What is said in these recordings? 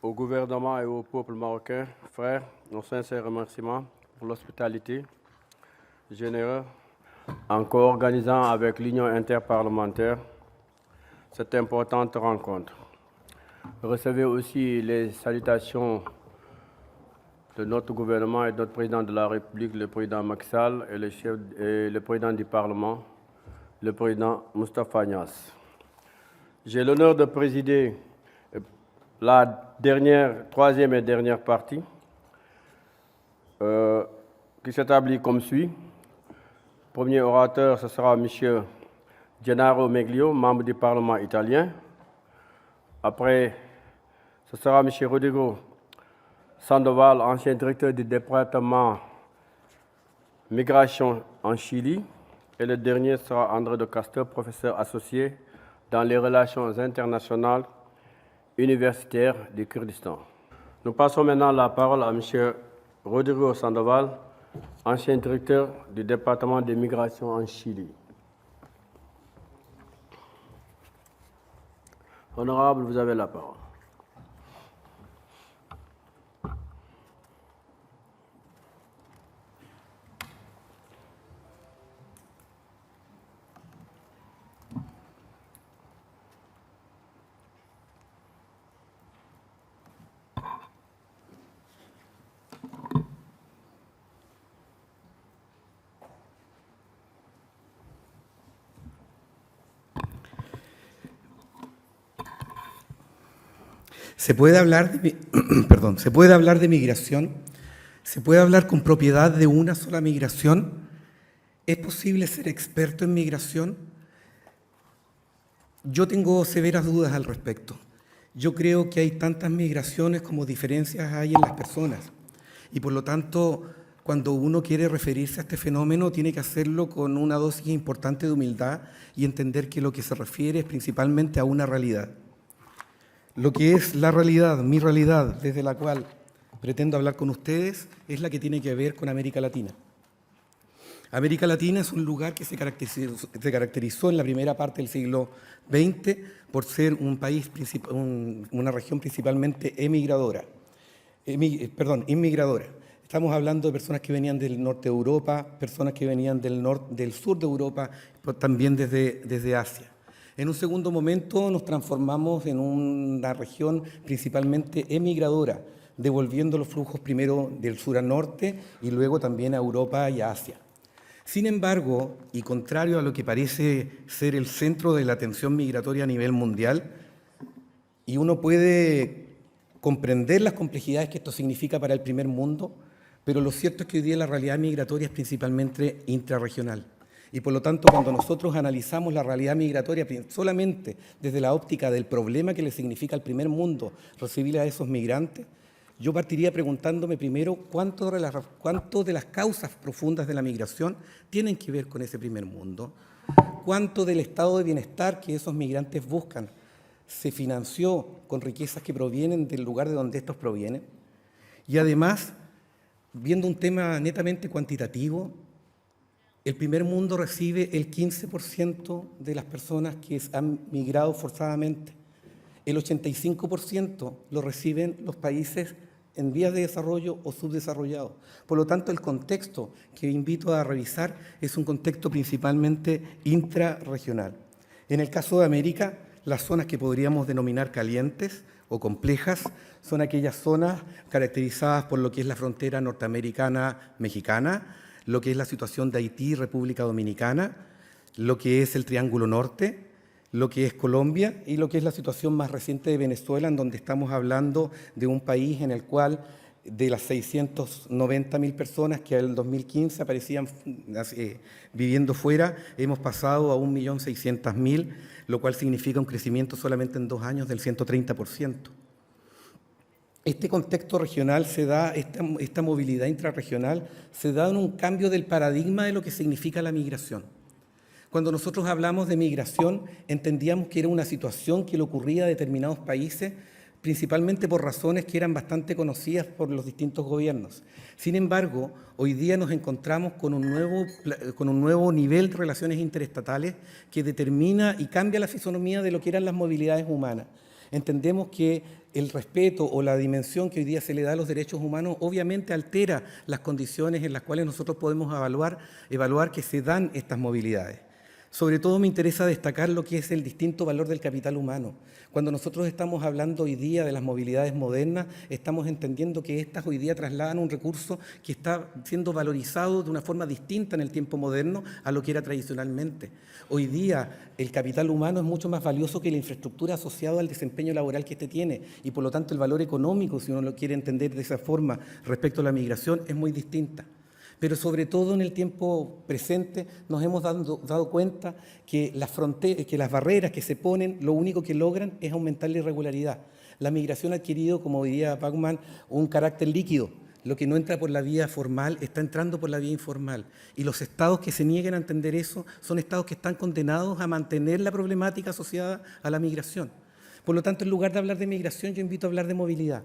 au gouvernement et au peuple marocain, frères, nos sincères remerciements pour l'hospitalité généreuse en co-organisant avec l'Union interparlementaire cette importante rencontre. Recevez aussi les salutations de notre gouvernement et de notre président de la République, le président Macky Sall, et le président du Parlement, le président Moustapha Niasse. J'ai l'honneur de présider la troisième et dernière partie, qui s'établit comme suit. Premier orateur, ce sera M. Gennaro Meglio, membre du Parlement italien. Après, ce sera M. Rodrigo Sandoval, ancien directeur du département Migration en Chili. Et le dernier sera André de Castor, professeur associé dans les relations internationales universitaires du Kurdistan. Nous passons maintenant la parole à M. Rodrigo Sandoval, ancien directeur du département des migrations en Chili. Honorable, vous avez la parole. Se puede hablar de migración, se puede hablar con propiedad de una sola migración. ¿Es posible ser experto en migración? Yo tengo severas dudas al respecto. Yo creo que hay tantas migraciones como diferencias hay en las personas. Y por lo tanto, cuando uno quiere referirse a este fenómeno, tiene que hacerlo con una dosis importante de humildad y entender que lo que se refiere es principalmente a una realidad. Lo que es la realidad, mi realidad, desde la cual pretendo hablar con ustedes, es la que tiene que ver con América Latina. América Latina es un lugar que se caracterizó en la primera parte del siglo XX por ser un país, una región principalmente inmigradora. Estamos hablando de personas que venían del norte de Europa, personas que venían del sur de Europa, pero también desde Asia. En un segundo momento nos transformamos en una región principalmente emigradora, devolviendo los flujos primero del sur al norte y luego también a Europa y a Asia. Sin embargo, y contrario a lo que parece ser el centro de la atención migratoria a nivel mundial, y uno puede comprender las complejidades que esto significa para el primer mundo, pero lo cierto es que hoy día la realidad migratoria es principalmente intrarregional. Y por lo tanto, cuando nosotros analizamos la realidad migratoria solamente desde la óptica del problema que le significa al primer mundo recibir a esos migrantes, yo partiría preguntándome primero cuánto de las causas profundas de la migración tienen que ver con ese primer mundo, cuánto del estado de bienestar que esos migrantes buscan se financió con riquezas que provienen del lugar de donde estos provienen, y además, viendo un tema netamente cuantitativo, el primer mundo recibe el 15% de las personas que han migrado forzadamente. El 85% lo reciben los países en vías de desarrollo o subdesarrollados. Por lo tanto, el contexto que invito a revisar es un contexto principalmente intrarregional. En el caso de América, las zonas que podríamos denominar calientes o complejas son aquellas zonas caracterizadas por lo que es la frontera norteamericana-mexicana, lo que es la situación de Haití y República Dominicana, lo que es el Triángulo Norte, lo que es Colombia y lo que es la situación más reciente de Venezuela, en donde estamos hablando de un país en el cual de las 690.000 personas que en el 2015 aparecían viviendo fuera, hemos pasado a 1.600.000, lo cual significa un crecimiento solamente en 2 años del 130%. Este contexto regional se da, esta movilidad intrarregional se da en un cambio del paradigma de lo que significa la migración. Cuando nosotros hablamos de migración, entendíamos que era una situación que le ocurría a determinados países, principalmente por razones que eran bastante conocidas por los distintos gobiernos. Sin embargo, hoy día nos encontramos con un nuevo nivel de relaciones interestatales que determina y cambia la fisonomía de lo que eran las movilidades humanas. Entendemos que el respeto o la dimensión que hoy día se le da a los derechos humanos obviamente altera las condiciones en las cuales nosotros podemos evaluar que se dan estas movilidades. Sobre todo me interesa destacar lo que es el distinto valor del capital humano. Cuando nosotros estamos hablando hoy día de las movilidades modernas, estamos entendiendo que estas hoy día trasladan un recurso que está siendo valorizado de una forma distinta en el tiempo moderno a lo que era tradicionalmente. Hoy día el capital humano es mucho más valioso que la infraestructura asociada al desempeño laboral que éste tiene y por lo tanto el valor económico, si uno lo quiere entender de esa forma respecto a la migración, es muy distinta. Pero sobre todo en el tiempo presente nos hemos dado cuenta que las barreras que se ponen, lo único que logran es aumentar la irregularidad. La migración ha adquirido, como diría Bachmann, un carácter líquido. Lo que no entra por la vía formal está entrando por la vía informal. Y los estados que se nieguen a entender eso son estados que están condenados a mantener la problemática asociada a la migración. Por lo tanto, en lugar de hablar de migración, yo invito a hablar de movilidad.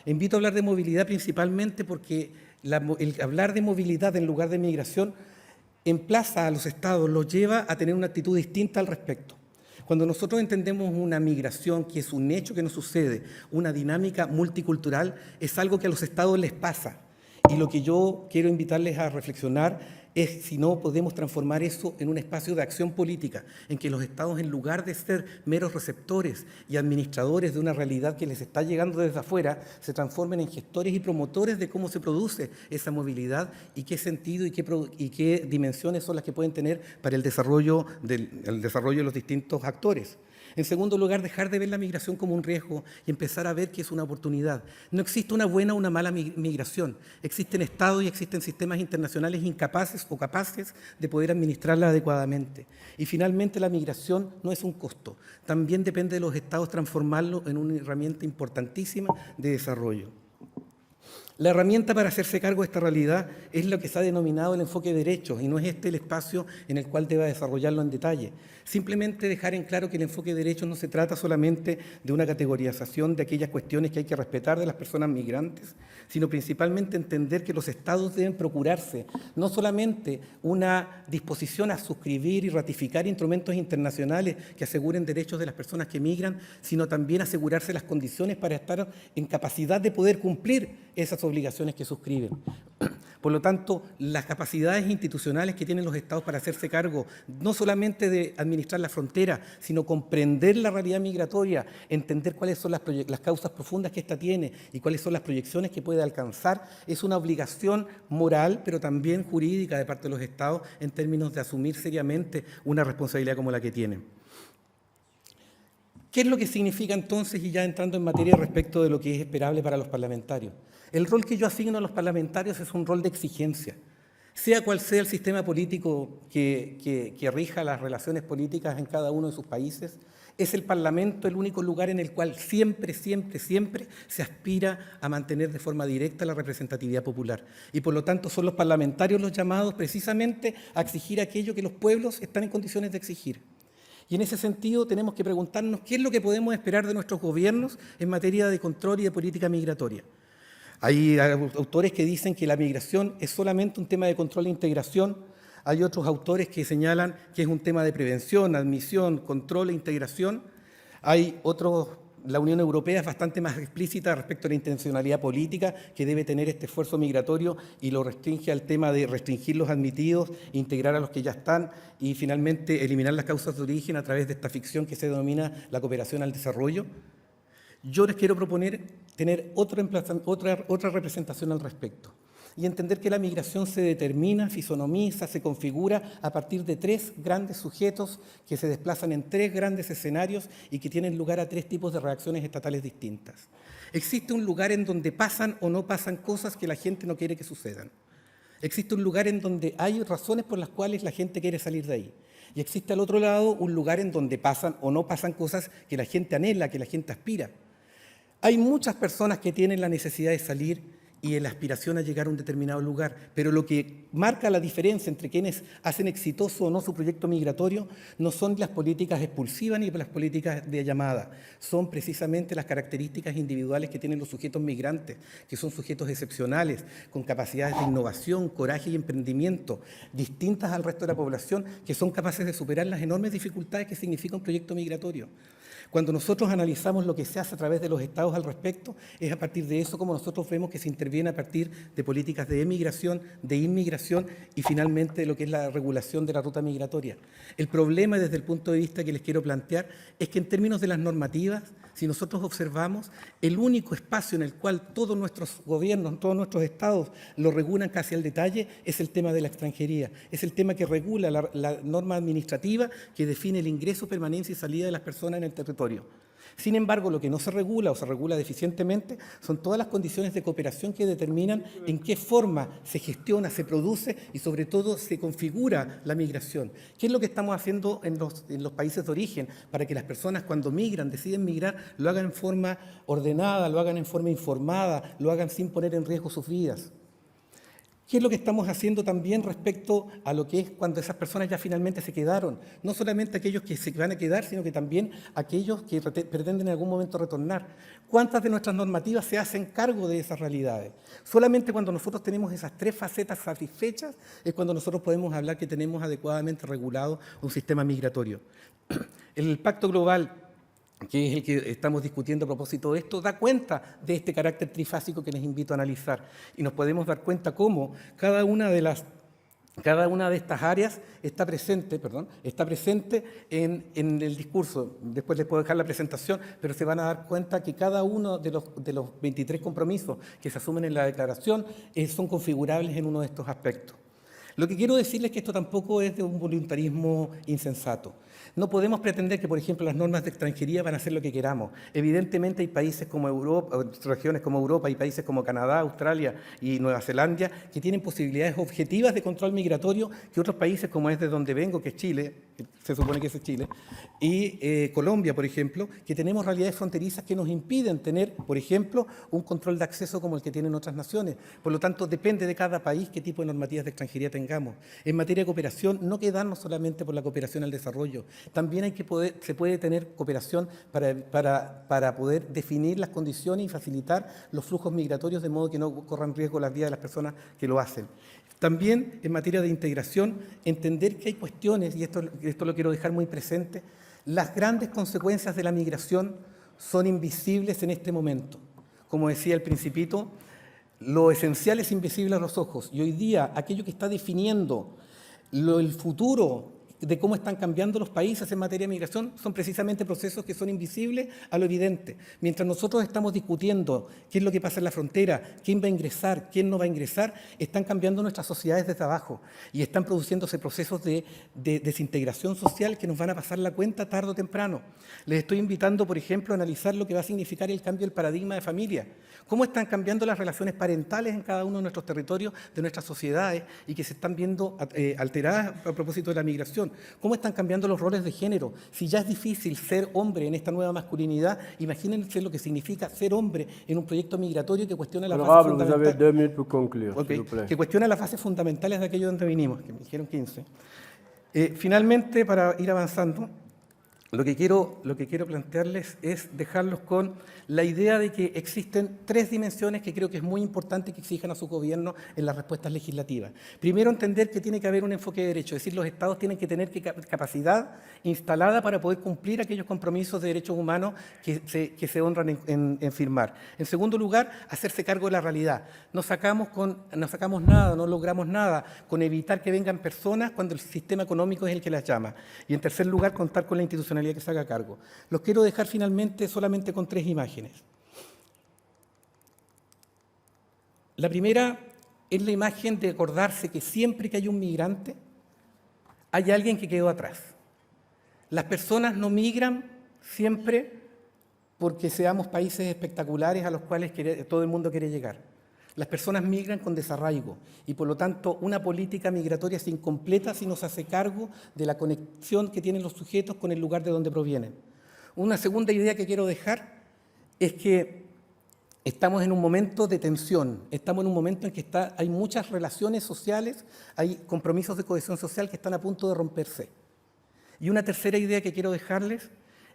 Invito a hablar de movilidad principalmente porque el hablar de movilidad en lugar de migración emplaza a los estados, los lleva a tener una actitud distinta al respecto. Cuando nosotros entendemos una migración, que es un hecho que nos sucede, una dinámica multicultural, es algo que a los estados les pasa. Y lo que yo quiero invitarles a reflexionar es si no podemos transformar eso en un espacio de acción política, en que los estados, en lugar de ser meros receptores y administradores de una realidad que les está llegando desde afuera, se transformen en gestores y promotores de cómo se produce esa movilidad y qué sentido y qué dimensiones son las que pueden tener para el desarrollo de los distintos actores. En segundo lugar, dejar de ver la migración como un riesgo y empezar a ver que es una oportunidad. No existe una buena o una mala migración. Existen estados y existen sistemas internacionales incapaces o capaces de poder administrarla adecuadamente. Y finalmente, la migración no es un costo. También depende de los estados transformarlo en una herramienta importantísima de desarrollo. La herramienta para hacerse cargo de esta realidad es lo que se ha denominado el enfoque de derechos y no es este el espacio en el cual deba desarrollarlo en detalle. Simplemente dejar en claro que el enfoque de derechos no se trata solamente de una categorización de aquellas cuestiones que hay que respetar de las personas migrantes, sino principalmente entender que los estados deben procurarse no solamente una disposición a suscribir y ratificar instrumentos internacionales que aseguren derechos de las personas que migran, sino también asegurarse las condiciones para estar en capacidad de poder cumplir esas obligaciones que suscriben. Por lo tanto, las capacidades institucionales que tienen los estados para hacerse cargo no solamente de administrar la frontera, sino comprender la realidad migratoria, entender cuáles son las causas profundas que ésta tiene y cuáles son las proyecciones que puede alcanzar, es una obligación moral, pero también jurídica de parte de los estados en términos de asumir seriamente una responsabilidad como la que tienen. ¿Qué es lo que significa entonces, y ya entrando en materia respecto de lo que es esperable para los parlamentarios? El rol que yo asigno a los parlamentarios es un rol de exigencia. Sea cual sea el sistema político que rija las relaciones políticas en cada uno de sus países, es el Parlamento el único lugar en el cual siempre se aspira a mantener de forma directa la representatividad popular. Y por lo tanto son los parlamentarios los llamados precisamente a exigir aquello que los pueblos están en condiciones de exigir. Y en ese sentido tenemos que preguntarnos qué es lo que podemos esperar de nuestros gobiernos en materia de control y de política migratoria. Hay autores que dicen que la migración es solamente un tema de control e integración. Hay otros autores que señalan que es un tema de prevención, admisión, control e integración. Hay otros, la Unión Europea es bastante más explícita respecto a la intencionalidad política que debe tener este esfuerzo migratorio y lo restringe al tema de restringir los admitidos, integrar a los que ya están y finalmente eliminar las causas de origen a través de esta ficción que se denomina la cooperación al desarrollo. Yo les quiero proponer tener otra representación al respecto y entender que la migración se determina, fisonomiza, se configura a partir de tres grandes sujetos que se desplazan en tres grandes escenarios y que tienen lugar a tres tipos de reacciones estatales distintas. Existe un lugar en donde pasan o no pasan cosas que la gente no quiere que sucedan. Existe un lugar en donde hay razones por las cuales la gente quiere salir de ahí. Y existe al otro lado un lugar en donde pasan o no pasan cosas que la gente anhela, que la gente aspira. Hay muchas personas que tienen la necesidad de salir y en la aspiración a llegar a un determinado lugar. Pero lo que marca la diferencia entre quienes hacen exitoso o no su proyecto migratorio no son las políticas expulsivas ni las políticas de llamada, son precisamente las características individuales que tienen los sujetos migrantes, que son sujetos excepcionales, con capacidades de innovación, coraje y emprendimiento, distintas al resto de la población, que son capaces de superar las enormes dificultades que significa un proyecto migratorio. Cuando nosotros analizamos lo que se hace a través de los estados al respecto, es a partir de eso como nosotros vemos que se interviene a partir de políticas de emigración, de inmigración y finalmente de lo que es la regulación de la ruta migratoria. El problema desde el punto de vista que les quiero plantear es que en términos de las normativas, si nosotros observamos, el único espacio en el cual todos nuestros gobiernos, todos nuestros estados lo regulan casi al detalle es el tema de la extranjería. Es el tema que regula la norma administrativa que define el ingreso, permanencia y salida de las personas en el territorio. Sin embargo, lo que no se regula o se regula deficientemente son todas las condiciones de cooperación que determinan en qué forma se gestiona, se produce y sobre todo se configura la migración. ¿Qué es lo que estamos haciendo en los países de origen para que las personas cuando migran, deciden migrar, lo hagan en forma ordenada, lo hagan en forma informada, lo hagan sin poner en riesgo sus vidas? ¿Qué es lo que estamos haciendo también respecto a lo que es cuando esas personas ya finalmente se quedaron? No solamente aquellos que se van a quedar, sino que también aquellos que pretenden en algún momento retornar. ¿Cuántas de nuestras normativas se hacen cargo de esas realidades? Solamente cuando nosotros tenemos esas tres facetas satisfechas es cuando nosotros podemos hablar que tenemos adecuadamente regulado un sistema migratorio. El Pacto Global, que es el que estamos discutiendo a propósito de esto, da cuenta de este carácter trifásico que les invito a analizar. Y nos podemos dar cuenta cómo cada una de estas áreas está presente en el discurso. Después les puedo dejar la presentación, pero se van a dar cuenta que cada uno de los 23 compromisos que se asumen en la declaración son configurables en uno de estos aspectos. Lo que quiero decirles es que esto tampoco es de un voluntarismo insensato. No podemos pretender que, por ejemplo, las normas de extranjería van a hacer lo que queramos. Evidentemente hay países como Europa, regiones como Europa, hay países como Canadá, Australia y Nueva Zelanda que tienen posibilidades objetivas de control migratorio que otros países, como es de donde vengo, que es Chile, se supone que es Chile, y Colombia, por ejemplo, que tenemos realidades fronterizas que nos impiden tener, por ejemplo, un control de acceso como el que tienen otras naciones. Por lo tanto, depende de cada país qué tipo de normativas de extranjería tengamos. En materia de cooperación, no quedarnos solamente por la cooperación al desarrollo. También se puede tener cooperación para poder definir las condiciones y facilitar los flujos migratorios de modo que no corran riesgo las vidas de las personas que lo hacen. También en materia de integración, entender que hay cuestiones, y esto lo quiero dejar muy presente, las grandes consecuencias de la migración son invisibles en este momento. Como decía el Principito, lo esencial es invisible a los ojos, y hoy día aquello que está definiendo el futuro de cómo están cambiando los países en materia de migración son precisamente procesos que son invisibles a lo evidente. Mientras nosotros estamos discutiendo qué es lo que pasa en la frontera, quién va a ingresar, quién no va a ingresar, están cambiando nuestras sociedades desde abajo y están produciéndose procesos de desintegración social que nos van a pasar la cuenta tarde o temprano. Les estoy invitando, por ejemplo, a analizar lo que va a significar el cambio del paradigma de familia. Cómo están cambiando las relaciones parentales en cada uno de nuestros territorios, de nuestras sociedades, y que se están viendo alteradas a propósito de la migración. Cómo están cambiando los roles de género. Si ya es difícil ser hombre en esta nueva masculinidad, imagínense lo que significa ser hombre en un proyecto migratorio que cuestiona las bases fundamentales. Vous avez 2 minutes pour conclure, s'il vous plaît. Que cuestiona las bases fundamentales de aquello donde vinimos, que me dijeron 15. Finalmente, para ir avanzando, lo que quiero plantearles es dejarlos con la idea de que existen tres dimensiones que creo que es muy importante que exijan a su gobierno en las respuestas legislativas. Primero, entender que tiene que haber un enfoque de derecho, es decir, los estados tienen que tener capacidad instalada para poder cumplir aquellos compromisos de derechos humanos que se honran en firmar. En segundo lugar, hacerse cargo de la realidad. No sacamos nada, no logramos nada con evitar que vengan personas cuando el sistema económico es el que las llama. Y en tercer lugar, contar con la institucionalidad que se haga cargo. Los quiero dejar finalmente solamente con tres imágenes. La primera es la imagen de acordarse que siempre que hay un migrante, hay alguien que quedó atrás. Las personas no migran siempre porque seamos países espectaculares a los cuales todo el mundo quiere llegar. Las personas migran con desarraigo y, por lo tanto, una política migratoria es incompleta si no se hace cargo de la conexión que tienen los sujetos con el lugar de donde provienen. Una segunda idea que quiero dejar es que Estamos en un momento de tensión, estamos en un momento en que hay muchas relaciones sociales, hay compromisos de cohesión social que están a punto de romperse. Y una tercera idea que quiero dejarles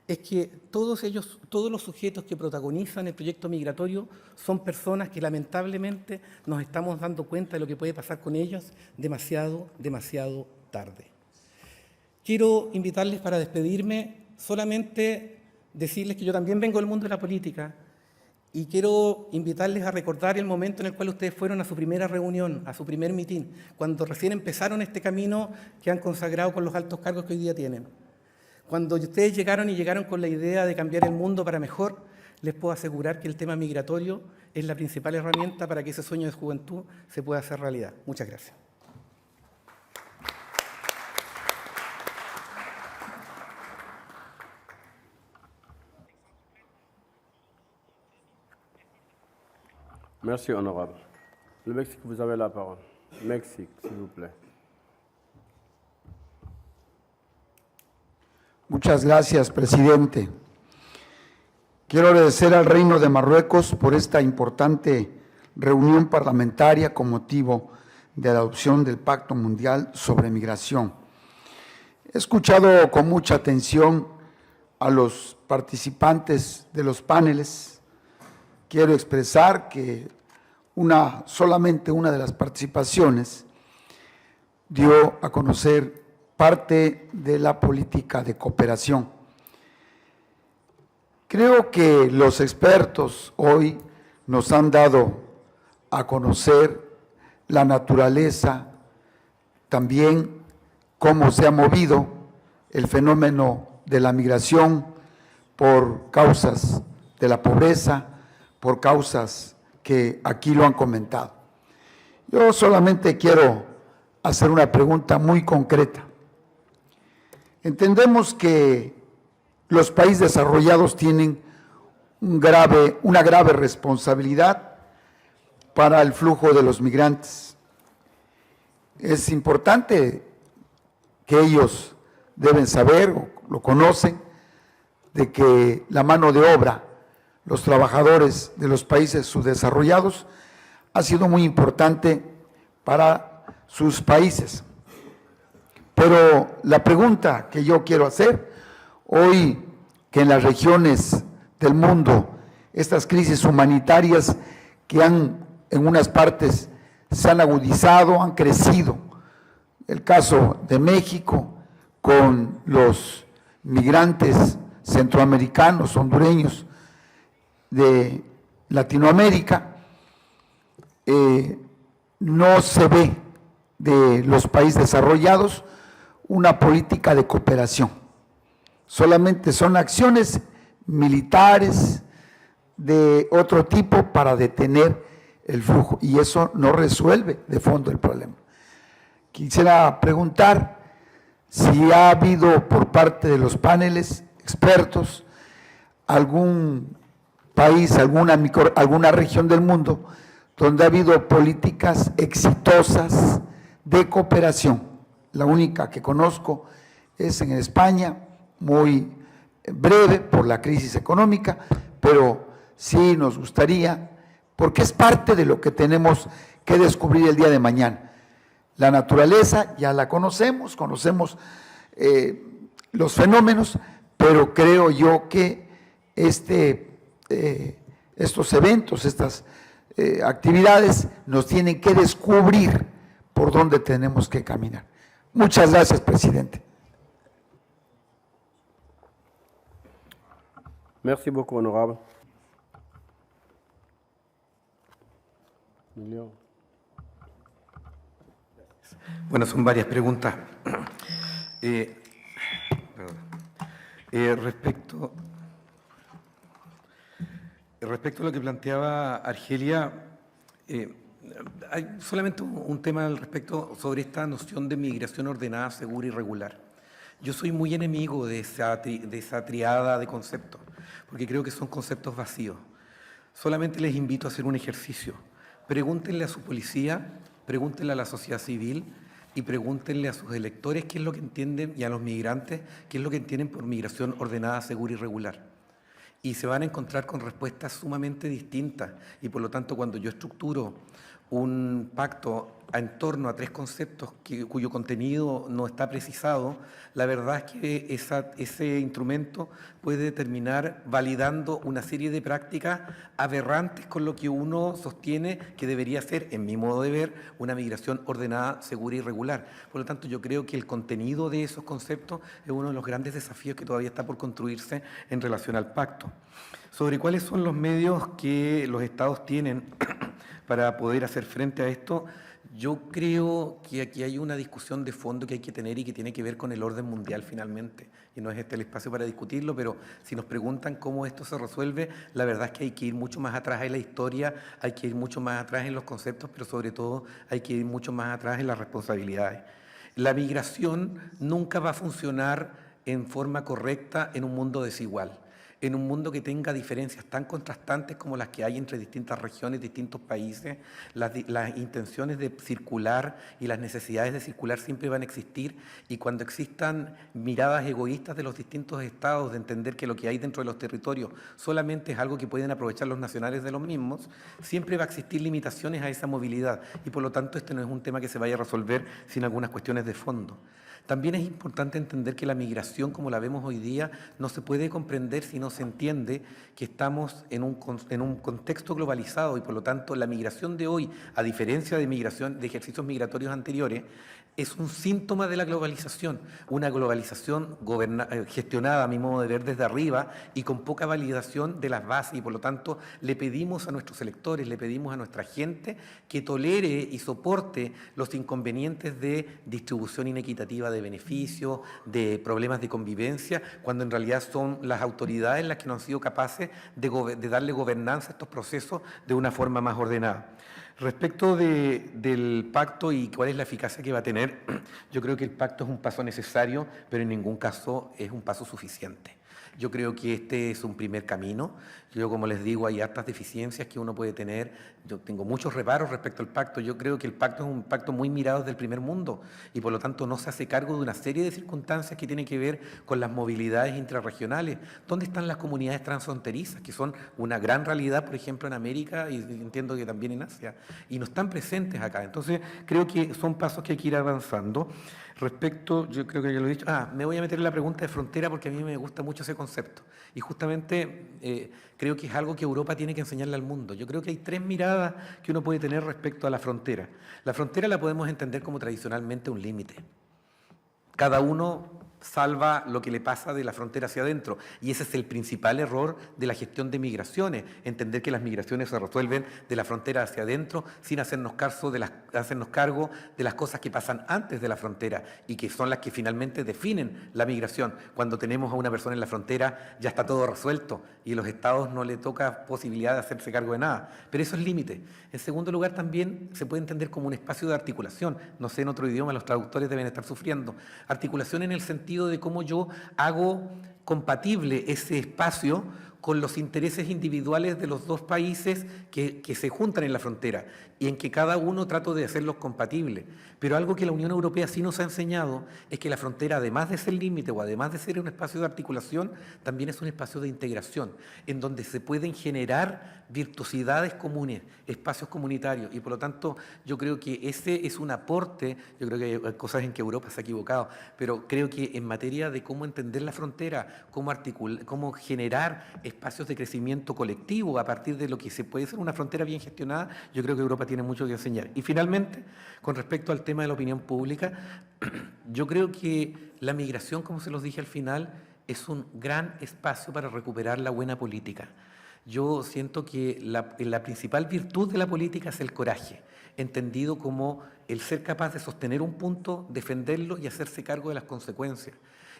es que todos los sujetos que protagonizan el proyecto migratorio son personas que lamentablemente nos estamos dando cuenta de lo que puede pasar con ellos demasiado tarde. Quiero invitarles para despedirme, solamente decirles que yo también vengo del mundo de la política y quiero invitarles a recordar el momento en el cual ustedes fueron a su primera reunión, a su primer mitin, cuando recién empezaron este camino que han consagrado con los altos cargos que hoy día tienen. Cuando ustedes llegaron con la idea de cambiar el mundo para mejor, les puedo asegurar que el tema migratorio es la principal herramienta para que ese sueño de juventud se pueda hacer realidad. Muchas gracias. Merci, honorable. Le Mexique, vous avez la parole. Mexique, s'il vous plaît. Muchas gracias, presidente. Quiero agradecer al Reino de Marruecos por esta importante reunión parlamentaria con motivo de la adopción del Pacto Mundial sobre Migración. He escuchado con mucha atención a los participantes de los paneles. Quiero expresar que solamente una de las participaciones dio a conocer parte de la política de cooperación. Creo que los expertos hoy nos han dado a conocer la naturaleza, también cómo se ha movido el fenómeno de la migración por causas de la pobreza, por causas que aquí lo han comentado. Yo solamente quiero hacer una pregunta muy concreta. Entendemos que los países desarrollados tienen una grave responsabilidad para el flujo de los migrantes. Es importante que ellos deben saber, o lo conocen, de que la mano de obra, los trabajadores de los países subdesarrollados, ha sido muy importante para sus países. Pero la pregunta que yo quiero hacer, hoy que en las regiones del mundo, estas crisis humanitarias que en unas partes se han agudizado, han crecido, el caso de México con los migrantes centroamericanos, hondureños, de Latinoamérica, no se ve de los países desarrollados una política de cooperación. Solamente son acciones militares de otro tipo para detener el flujo, y eso no resuelve de fondo el problema. Quisiera preguntar si ha habido por parte de los paneles expertos algún país, alguna región del mundo donde ha habido políticas exitosas de cooperación. La única que conozco es en España, muy breve por la crisis económica, pero sí nos gustaría, porque es parte de lo que tenemos que descubrir el día de mañana. La naturaleza ya la conocemos los fenómenos, pero creo yo que estos eventos, estas actividades nos tienen que descubrir por dónde tenemos que caminar. Muchas gracias, presidente. Merci beaucoup, honorable. Emilio. Bueno, son varias preguntas. Respecto a lo que planteaba Argelia, hay solamente un tema al respecto sobre esta noción de migración ordenada, segura y regular. Yo soy muy enemigo de esa triada de conceptos, porque creo que son conceptos vacíos. Solamente les invito a hacer un ejercicio. Pregúntenle a su policía, pregúntenle a la sociedad civil y pregúntenle a sus electores qué es lo que entienden, y a los migrantes, qué es lo que entienden por migración ordenada, segura y regular. y se van a encontrar con respuestas sumamente distintas. Y por lo tanto, cuando yo estructuro un pacto en torno a tres conceptos cuyo contenido no está precisado, la verdad es que ese instrumento puede terminar validando una serie de prácticas aberrantes con lo que uno sostiene que debería ser, en mi modo de ver, una migración ordenada, segura y regular. Por lo tanto, yo creo que el contenido de esos conceptos es uno de los grandes desafíos que todavía está por construirse en relación al pacto. Sobre cuáles son los medios que los estados tienen para poder hacer frente a esto, yo creo que aquí hay una discusión de fondo que hay que tener y que tiene que ver con el orden mundial finalmente. Y no es este el espacio para discutirlo, pero si nos preguntan cómo esto se resuelve, la verdad es que hay que ir mucho más atrás en la historia, hay que ir mucho más atrás en los conceptos, pero sobre todo hay que ir mucho más atrás en las responsabilidades. La migración nunca va a funcionar en forma correcta en un mundo desigual. En un mundo que tenga diferencias tan contrastantes como las que hay entre distintas regiones, distintos países, las intenciones de circular y las necesidades de circular siempre van a existir, y cuando existan miradas egoístas de los distintos estados de entender que lo que hay dentro de los territorios solamente es algo que pueden aprovechar los nacionales de los mismos, siempre va a existir limitaciones a esa movilidad, y por lo tanto este no es un tema que se vaya a resolver sin algunas cuestiones de fondo. También es importante entender que la migración, como la vemos hoy día, no se puede comprender si no se entiende que estamos en un contexto globalizado, y por lo tanto la migración de hoy, a diferencia de ejercicios migratorios anteriores, es un síntoma de la globalización, una globalización gestionada, a mi modo de ver, desde arriba y con poca validación de las bases, y por lo tanto le pedimos a nuestros electores, le pedimos a nuestra gente que tolere y soporte los inconvenientes de distribución inequitativa de beneficios, de problemas de convivencia, cuando en realidad son las autoridades las que no han sido capaces de darle gobernanza a estos procesos de una forma más ordenada. Respecto del pacto y cuál es la eficacia que va a tener, yo creo que el pacto es un paso necesario, pero en ningún caso es un paso suficiente. Yo creo que este es un primer camino. Yo, como les digo, hay hartas deficiencias que uno puede tener. Yo tengo muchos reparos respecto al pacto. Yo creo que el pacto es un pacto muy mirado desde el primer mundo y por lo tanto no se hace cargo de una serie de circunstancias que tienen que ver con las movilidades intrarregionales. ¿Dónde están las comunidades transfronterizas, que son una gran realidad, por ejemplo, en América y entiendo que también en Asia, y no están presentes acá? Entonces, creo que son pasos que hay que ir avanzando. Respecto, yo creo que ya lo he dicho, me voy a meter en la pregunta de frontera porque a mí me gusta mucho ese concepto. Y justamente creo que es algo que Europa tiene que enseñarle al mundo. Yo creo que hay tres miradas que uno puede tener respecto a la frontera. La frontera la podemos entender como tradicionalmente un límite. Cada uno salva lo que le pasa de la frontera hacia adentro, y ese es el principal error de la gestión de migraciones, entender que las migraciones se resuelven de la frontera hacia adentro sin hacernos cargo de las cosas que pasan antes de la frontera y que son las que finalmente definen la migración. Cuando tenemos a una persona en la frontera ya está todo resuelto y a los estados no le toca posibilidad de hacerse cargo de nada, pero eso es límite. En segundo lugar, también se puede entender como un espacio de articulación. No sé, en otro idioma los traductores deben estar sufriendo. Articulación en el sentido de cómo yo hago compatible ese espacio con los intereses individuales de los dos países que se juntan en la frontera y en que cada uno trato de hacerlos compatibles. Pero algo que la Unión Europea sí nos ha enseñado es que la frontera, además de ser límite o además de ser un espacio de articulación, también es un espacio de integración, en donde se pueden generar virtuosidades comunes, espacios comunitarios, y por lo tanto yo creo que ese es un aporte. Yo creo que hay cosas en que Europa se ha equivocado, pero creo que en materia de cómo entender la frontera, cómo generar espacios de crecimiento colectivo a partir de lo que se puede ser una frontera bien gestionada, yo creo que Europa tiene mucho que enseñar. Y finalmente, con respecto al tema de la opinión pública, yo creo que la migración, como se los dije al final, es un gran espacio para recuperar la buena política. Yo siento que la principal virtud de la política es el coraje, entendido como el ser capaz de sostener un punto, defenderlo y hacerse cargo de las consecuencias.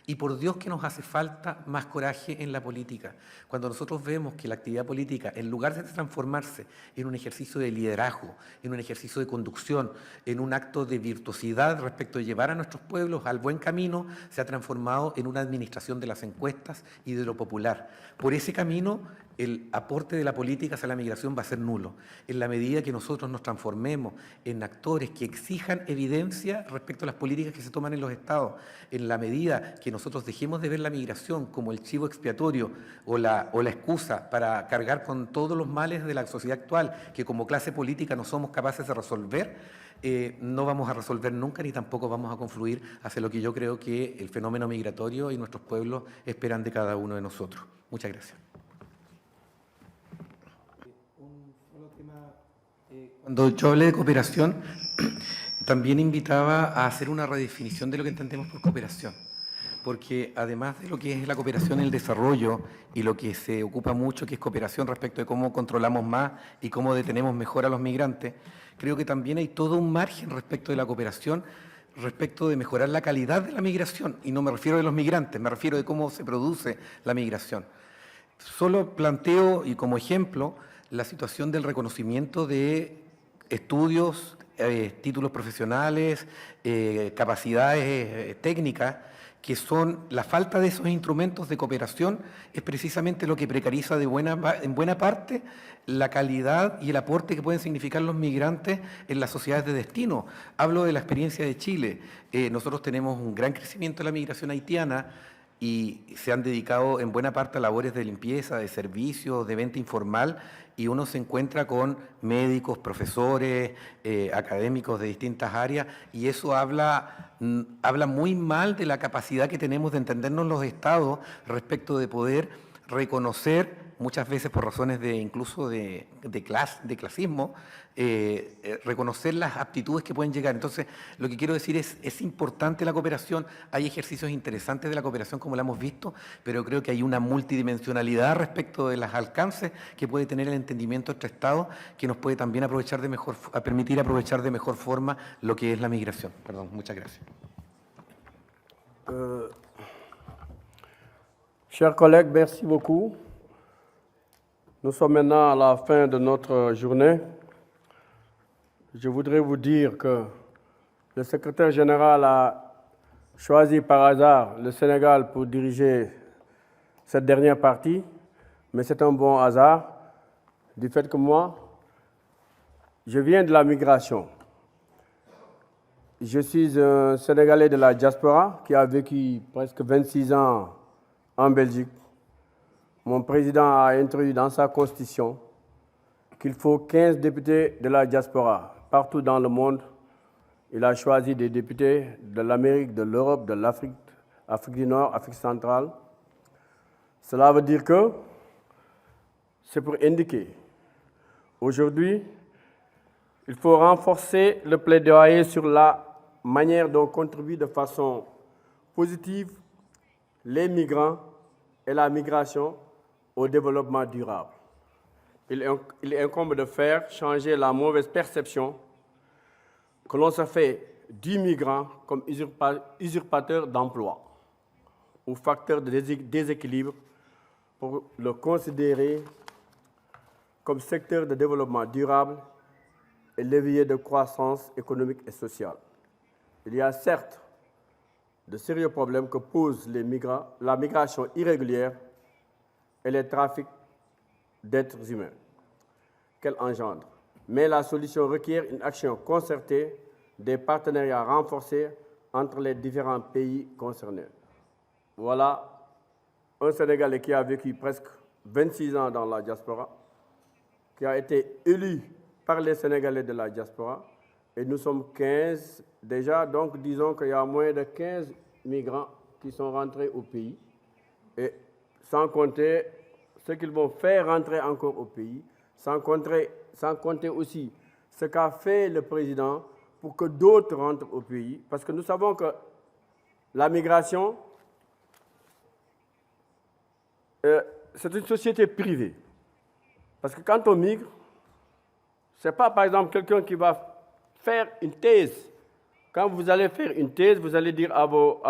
Y por Dios que nos hace falta más coraje en la política. Cuando nosotros vemos que la actividad política, en lugar de transformarse en un ejercicio de liderazgo, en un ejercicio de conducción, en un acto de virtuosidad respecto de llevar a nuestros pueblos al buen camino, se ha transformado en una administración de las encuestas y de lo popular. Por ese camino, el aporte de la política hacia la migración va a ser nulo. En la medida que nosotros nos transformemos en actores que exijan evidencia respecto a las políticas que se toman en los estados, en la medida que nosotros dejemos de ver la migración como el chivo expiatorio o la excusa para cargar con todos los males de la sociedad actual, que como clase política no somos capaces de resolver, no vamos a resolver nunca ni tampoco vamos a confluir hacia lo que yo creo que el fenómeno migratorio y nuestros pueblos esperan de cada uno de nosotros. Muchas gracias. Cuando yo hablé de cooperación, también invitaba a hacer una redefinición de lo que entendemos por cooperación, porque además de lo que es la cooperación en el desarrollo y lo que se ocupa mucho, que es cooperación respecto de cómo controlamos más y cómo detenemos mejor a los migrantes, creo que también hay todo un margen respecto de la cooperación, respecto de mejorar la calidad de la migración, y no me refiero de los migrantes, me refiero de cómo se produce la migración. Solo planteo, y como ejemplo, la situación del reconocimiento de estudios, títulos profesionales, capacidades técnicas, que son la falta de esos instrumentos de cooperación, es precisamente lo que precariza en buena parte la calidad y el aporte que pueden significar los migrantes en las sociedades de destino. Hablo de la experiencia de Chile. Nosotros tenemos un gran crecimiento de la migración haitiana, y se han dedicado en buena parte a labores de limpieza, de servicios, de venta informal, y uno se encuentra con médicos, profesores, académicos de distintas áreas, y eso habla muy mal de la capacidad que tenemos de entendernos los estados respecto de poder reconocer, muchas veces por razones incluso de clasismo, reconocer las aptitudes que pueden llegar. Entonces, lo que quiero decir es importante la cooperación, hay ejercicios interesantes de la cooperación como la hemos visto, pero creo que hay una multidimensionalidad respecto de los alcances que puede tener el entendimiento entre Estados, que nos puede también permitir aprovechar de mejor forma lo que es la migración. Perdón, muchas gracias. Chers collègues, merci beaucoup. Nous sommes maintenant à la fin de notre journée. Je voudrais vous dire que le secrétaire général a choisi par hasard le Sénégal pour diriger cette dernière partie, mais c'est un bon hasard du fait que moi, je viens de la migration. Je suis un Sénégalais de la diaspora qui a vécu presque 26 ans en Belgique. Mon président a introduit dans sa constitution qu'il faut 15 députés de la diaspora. Partout dans le monde, il a choisi des députés de l'Amérique, de l'Europe, de l'Afrique, Afrique du Nord, Afrique centrale. Cela veut dire que c'est pour indiquer, aujourd'hui, il faut renforcer le plaidoyer sur la manière dont contribuent de façon positive les migrants et la migration au développement durable. Il incombe de faire changer la mauvaise perception que l'on se fait du migrant comme usurpateur d'emploi ou facteur de déséquilibre pour le considérer comme secteur de développement durable et levier de croissance économique et sociale. Il y a certes de sérieux problèmes que posent la migration irrégulière et les trafics d'êtres humains qu'elle engendre. Mais la solution requiert une action concertée, des partenariats renforcés entre les différents pays concernés. Voilà un Sénégalais qui a vécu presque 26 ans dans la diaspora, qui a été élu par les Sénégalais de la diaspora, et nous sommes 15 déjà, donc disons qu'il y a moins de 15 migrants qui sont rentrés au pays, et sans compter ce qu'ils vont faire rentrer encore au pays, sans compter aussi ce qu'a fait le président pour que d'autres rentrent au pays, parce que nous savons que la migration, c'est une société privée. Parce que quand on migre, ce n'est pas par exemple quelqu'un qui va faire une thèse. Quand vous allez faire une thèse, vous allez dire à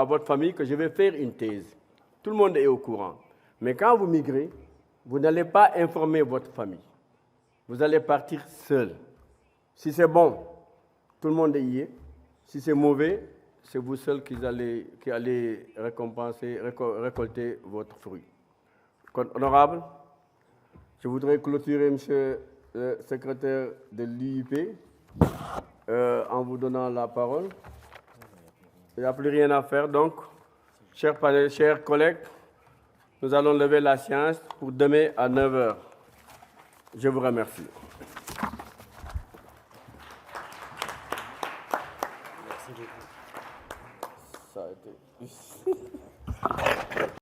votre famille que je vais faire une thèse. Tout le monde est au courant. Mais quand vous migrez, vous n'allez pas informer votre famille. Vous allez partir seul. Si c'est bon, tout le monde y est. Si c'est mauvais, c'est vous seul qui allez récolter votre fruit. Honorable, je voudrais clôturer, monsieur le secrétaire de l'IUP, en vous donnant la parole. Il n'y a plus rien à faire, donc Chers collègues, nous allons lever la séance pour demain à 9 h. Je vous remercie. Ça a été...